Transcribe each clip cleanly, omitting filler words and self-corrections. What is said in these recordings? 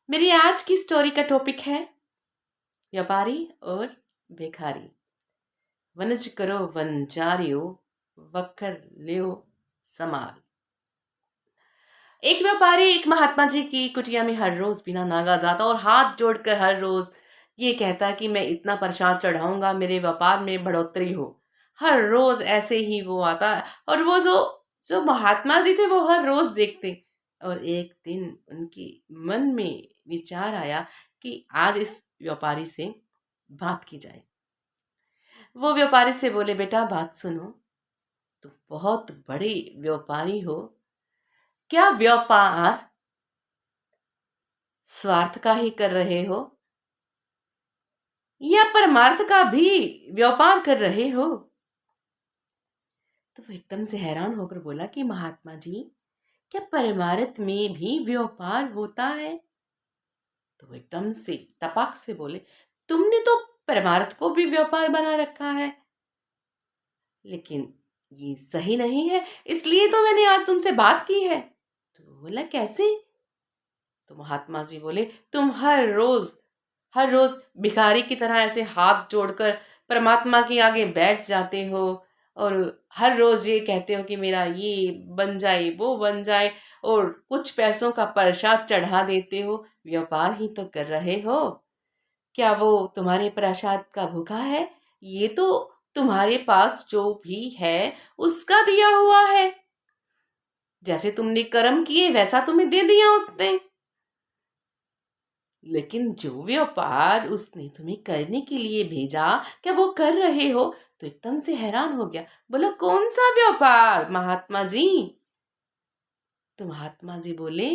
मेरी आज की स्टोरी का टॉपिक है व्यापारी और भिखारी। वनज करो वनचारियो, वक्कर लियो समाल। एक व्यापारी एक महात्मा जी की कुटिया में हर रोज बिना नागा जाता और हाथ जोड़कर हर रोज ये कहता कि मैं इतना प्रसाद चढ़ाऊंगा, मेरे व्यापार में बढ़ोतरी हो। हर रोज ऐसे ही वो आता और वो जो जो महात्मा जी थे वो हर रोज देखते। और एक दिन उनके मन में विचार आया कि आज इस व्यापारी से बात की जाए। वो व्यापारी से बोले, बेटा बात सुनो, तुम बहुत बड़े व्यापारी हो। क्या व्यापार स्वार्थ का ही कर रहे हो या परमार्थ का भी व्यापार कर रहे हो? तो वो एकदम से हैरान होकर बोला कि महात्मा जी, क्या परमार्थ में भी व्यापार होता है? तो वो एकदम से तपाक से बोले, तुमने तो परमार्थ को भी व्यापार बना रखा है, लेकिन ये सही नहीं है, इसलिए तो मैंने आज तुमसे बात की है। तो वो बोला, कैसे? तो महात्मा जी बोले, तुम हर रोज भिखारी की तरह ऐसे हाथ जोड़कर परमात्मा के आगे बैठ जाते हो और हर रोज ये कहते हो कि मेरा ये बन जाए वो बन जाए, और कुछ पैसों का प्रसाद चढ़ा देते हो। व्यापार ही तो कर रहे हो। क्या वो तुम्हारे प्रसाद का भूखा है? ये तो तुम्हारे पास जो भी है उसका दिया हुआ है। जैसे तुमने कर्म किए वैसा तुम्हें दे दिया उसने। लेकिन जो व्यापार उसने तुम्हें करने के लिए भेजा, क्या वो कर रहे हो? तो एकदम से हैरान हो गया, बोला, कौन सा व्यापार महात्मा जी? तो महात्मा जी बोले,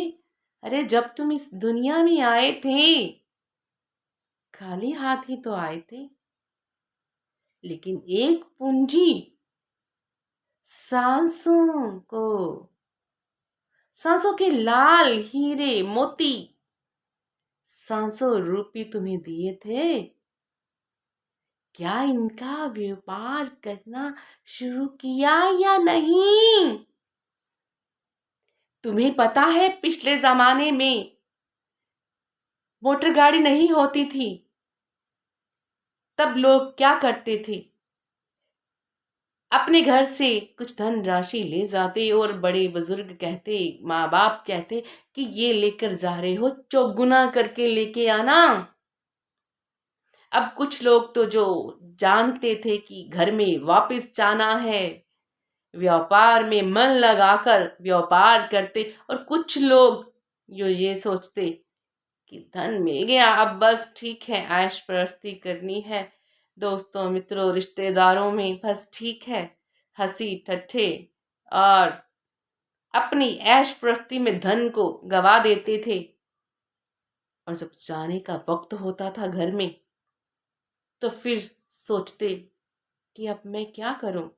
अरे जब तुम इस दुनिया में आए थे खाली हाथ ही तो आए थे, लेकिन एक पूंजी सांसों को, सांसों के लाल हीरे मोती, सांसों रूपी तुम्हें दिए थे। क्या इनका व्यापार करना शुरू किया या नहीं? तुम्हें पता है पिछले जमाने में मोटर गाड़ी नहीं होती थी, तब लोग क्या करते थे? अपने घर से कुछ धन राशि ले जाते और बड़े बुजुर्ग कहते, माँ बाप कहते कि ये लेकर जा रहे हो, चौगुना करके लेके आना। अब कुछ लोग तो जो जानते थे कि घर में वापस जाना है, व्यापार में मन लगाकर व्यापार करते, और कुछ लोग जो ये सोचते कि धन मिल गया अब बस ठीक है, ऐश प्रस्ती करनी है, दोस्तों मित्रों रिश्तेदारों में बस ठीक है, हंसी ठट्ठे और अपनी ऐश प्रस्ती में धन को गवा देते थे। और जब जाने का वक्त होता था घर में, तो फिर सोचते कि अब मैं क्या करूं,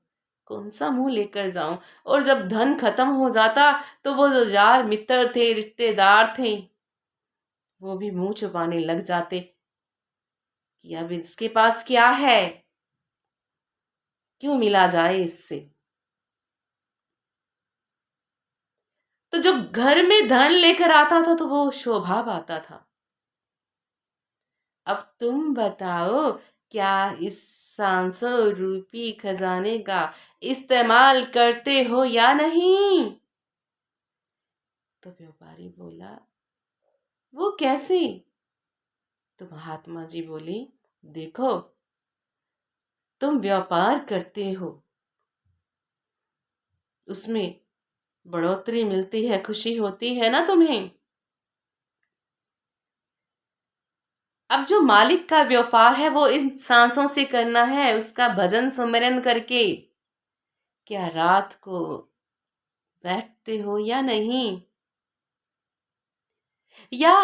कौन सा मुंह लेकर जाऊं। और जब धन खत्म हो जाता तो वो जो यार मित्र थे, रिश्तेदार थे, वो भी मुंह छुपाने लग जाते कि अब इसके पास क्या है, क्यों मिला जाए इससे। तो जो घर में धन लेकर आता था तो वो शोभा पाता था। अब तुम बताओ, क्या इस सांसों रूपी खजाने का इस्तेमाल करते हो या नहीं? तो व्यापारी बोला, वो कैसे? तो महात्मा जी बोले, देखो, तुम व्यापार करते हो, उसमें बढ़ोतरी मिलती है, खुशी होती है ना तुम्हें। अब जो मालिक का व्यापार है वो इन सांसों से करना है, उसका भजन सुमिरन करके। क्या रात को बैठते हो या नहीं? या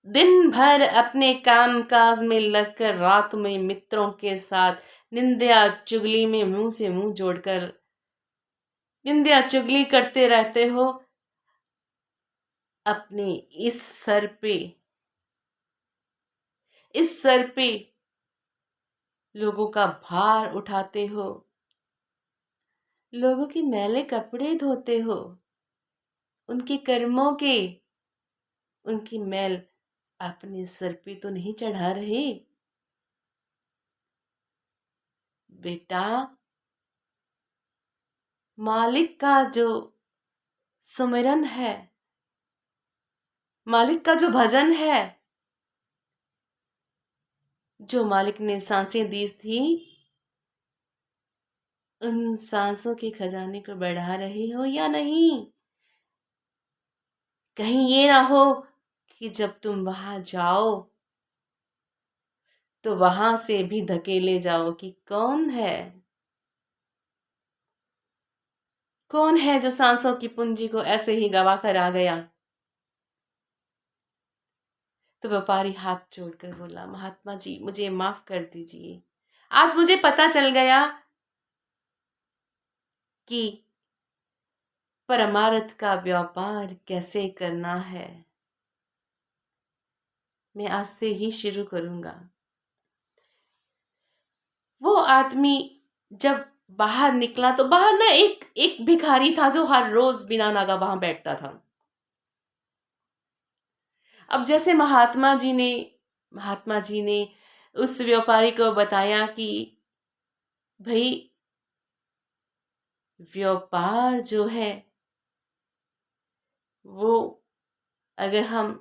दिन भर अपने काम काज में लगकर रात में मित्रों के साथ निंदा चुगली में मुंह से मुंह जोड़कर निंदा चुगली करते रहते हो? अपने इस सर पे लोगों का भार उठाते हो, लोगों के मैले कपड़े धोते हो, उनके कर्मों के उनकी मैल अपने सर पे तो नहीं चढ़ा रहे। बेटा, मालिक का जो सुमिरन है, मालिक का जो भजन है, जो मालिक ने सांसें दी थी, उन सांसों के खजाने को बढ़ा रहे हो या नहीं? कहीं ये ना हो कि जब तुम वहां जाओ तो वहां से भी धकेले जाओ कि कौन है जो सांसों की पूंजी को ऐसे ही गवा कर आ गया। तो व्यापारी हाथ जोड़कर बोला, महात्मा जी, मुझे माफ कर दीजिए। आज मुझे पता चल गया कि परमार्थ का व्यापार कैसे करना है। मैं आज से ही शुरू करूंगा। वो आदमी जब बाहर निकला तो बाहर ना एक एक भिखारी था जो हर रोज बिना नागा वहां बैठता था। अब जैसे महात्मा जी ने उस व्यापारी को बताया कि भाई, व्यापार जो है वो, अगर हम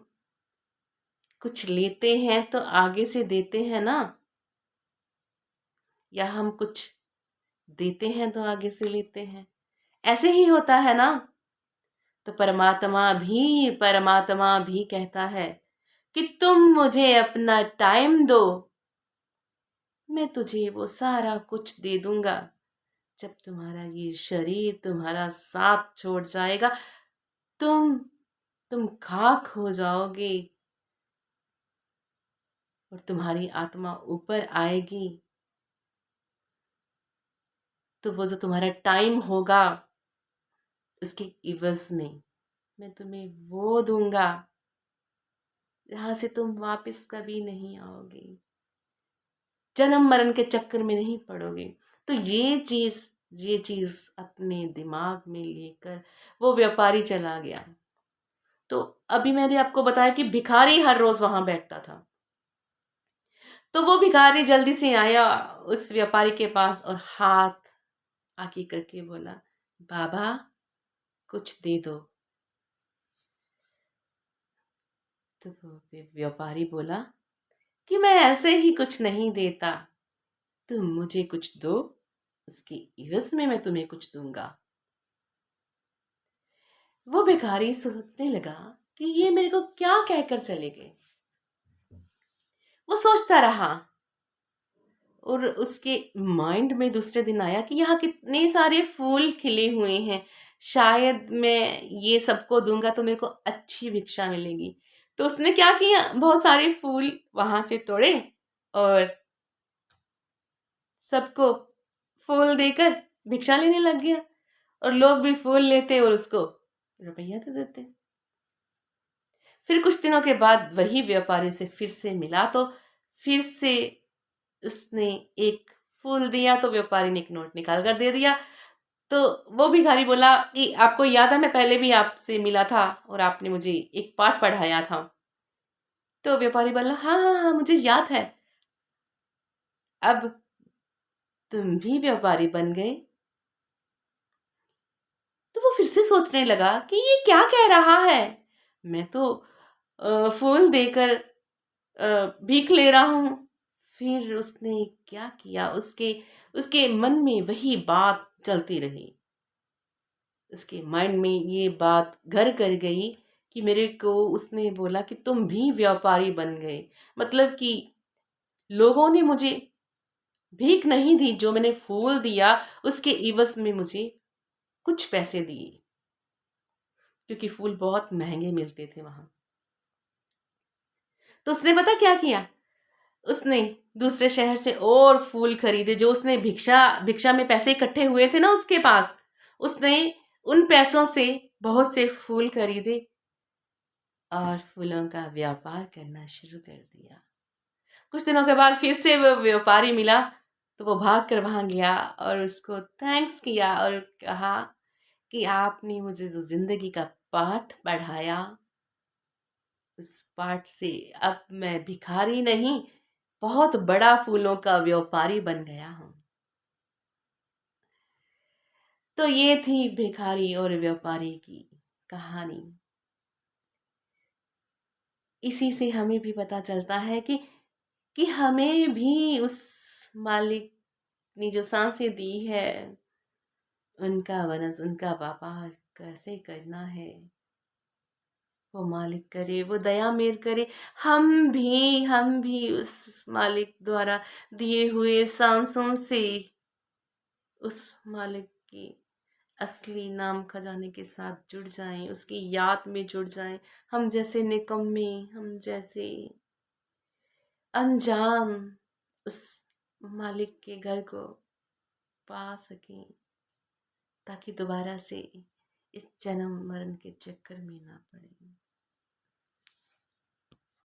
कुछ लेते हैं तो आगे से देते हैं ना, या हम कुछ देते हैं तो आगे से लेते हैं, ऐसे ही होता है ना। तो परमात्मा भी कहता है कि तुम मुझे अपना टाइम दो, मैं तुझे वो सारा कुछ दे दूंगा। जब तुम्हारा ये शरीर तुम्हारा साथ छोड़ जाएगा, तुम तुम खाक हो जाओगे और तुम्हारी आत्मा ऊपर आएगी। तो वो जो तुम्हारा टाइम होगा, उसके इवज में मैं तुम्हें वो दूंगा जहां से तुम वापस कभी नहीं आओगे, जन्म मरण के चक्कर में नहीं पड़ोगे। तो ये चीज अपने दिमाग में लेकर वो व्यापारी चला गया। तो अभी मैंने आपको बताया कि भिखारी हर रोज वहां बैठता था। तो वो भिखारी जल्दी से आया उस व्यापारी के पास और हाथ आगे करके बोला, बाबा, कुछ दे दो। तो वो व्यापारी बोला कि मैं ऐसे ही कुछ नहीं देता, तुम मुझे कुछ दो, उसके इवज में मैं तुम्हें कुछ दूंगा। वो भिखारी सोचने लगा कि ये मेरे को क्या कहकर चले गए। वो सोचता रहा और उसके माइंड में दूसरे दिन आया कि यहाँ कितने सारे फूल खिले हुए हैं, शायद मैं ये सबको दूंगा तो मेरे को अच्छी भिक्षा मिलेगी। तो उसने क्या किया, बहुत सारे फूल वहां से तोड़े और सबको फूल देकर भिक्षा लेने लग गया। और लोग भी फूल लेते और उसको रुपया दे देते। फिर कुछ दिनों के बाद वही व्यापारी से फिर से मिला, तो फिर से उसने एक फूल दिया, तो व्यापारी ने एक नोट निकाल कर दे दिया। तो वो भिखारी बोला कि आपको याद है, मैं पहले भी आपसे मिला था और आपने मुझे एक पाठ पढ़ाया था। तो व्यापारी बोला, हाँ हाँ हाँ, मुझे याद है। अब तुम भी व्यापारी बन गए। तो वो फिर से सोचने लगा कि ये क्या कह रहा है, मैं तो फूल देकर भीख ले रहा हूं। फिर उसने क्या किया, उसके उसके मन में वही बात चलती रही। उसके माइंड में ये बात घर कर गई कि मेरे को उसने बोला कि तुम भी व्यापारी बन गए, मतलब कि लोगों ने मुझे भीख नहीं दी, जो मैंने फूल दिया उसके इवज में मुझे कुछ पैसे दिए, क्योंकि फूल बहुत महंगे मिलते थे वहां। तो उसने पता क्या किया, उसने दूसरे शहर से और फूल खरीदे, जो उसने भिक्षा भिक्षा में पैसे इकट्ठे हुए थे ना उसके पास, उसने उन पैसों से बहुत से फूल खरीदे और फूलों का व्यापार करना शुरू कर दिया। कुछ दिनों के बाद फिर से वो व्यापारी मिला, तो वो भाग कर वहां गया और उसको थैंक्स किया और कहा कि आपने मुझे जो जिंदगी का पाठ पढ़ाया, उस पाठ से अब मैं भिखारी नहीं, बहुत बड़ा फूलों का व्यापारी बन गया हूँ। तो ये थी भिखारी और व्यापारी की कहानी। इसी से हमें भी पता चलता है कि हमें भी उस मालिक ने जो सांसें दी है, उनका वरस उनका व्यापार कैसे करना है। वो मालिक करे, वो दया मेर करे। हम भी उस मालिक द्वारा दिए हुए सांसों से उस मालिक की असली नाम खजाने के साथ जुड़ जाएं, उसकी याद में जुड़ जाएं। हम जैसे निकम्मे, हम जैसे अनजान उस मालिक के घर को पा सकें, ताकि दोबारा से इस जन्म मरण के चक्कर में ना पड़े।